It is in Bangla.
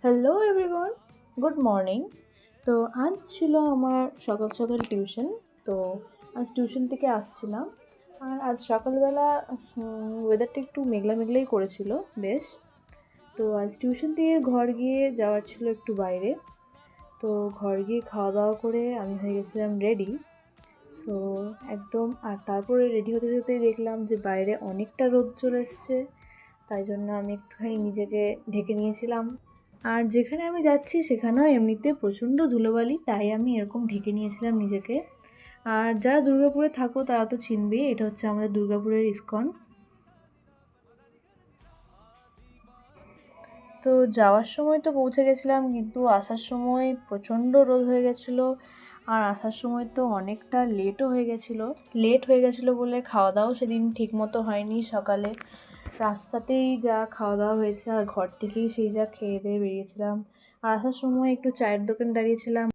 Hello everyone, good morning. তো আজ ছিল আমার সকাল সকাল টিউশন। তো আজ টিউশন থেকে আসছিলাম। আর আজ সকালবেলা ওয়েদারটা একটু মেঘলা মেঘলাই করেছিল বেশ। তো আজ টিউশন থেকে ঘর গিয়ে যাওয়ার ছিল একটু বাইরে। তো ঘর গিয়ে খাওয়া দাওয়া করে আমি হয়ে গেছিলাম রেডি। সো একদম, আর তারপরে রেডি হতে হতেই দেখলাম যে বাইরে অনেকটা রোদ চলে এসছে। তাই জন্য আমি একটুখানি নিজেকে ঢেকে নিয়েছিলাম। আর যেখানে আমি যাচ্ছি সেখানেও এমনিতে প্রচণ্ড ধুলোবালি, তাই আমি এরকম ঢেকে নিয়েছিলাম নিজেকে। আর যারা দুর্গাপুরে থাকো তারা তো চিনবেই, এটা হচ্ছে আমাদের দুর্গাপুরের ইস্কন। তো যাওয়ার সময় তো পৌঁছে গেছিলাম, কিন্তু আসার সময় প্রচণ্ড রোদ হয়ে গেছিলো। আর আসার সময় তো অনেকটা লেট হয়ে গেছিলো বলে খাওয়া দাওয়াও সেদিন ঠিক মতো হয়নি। সকালে রাস্তাতেই যা খাওয়া দাওয়া হয়েছে, আর ঘর থেকেই সেই যা খেয়ে দিয়ে বেরিয়েছিলাম। আর আসার সময় একটু চায়ের দোকানে দাঁড়িয়েছিলাম।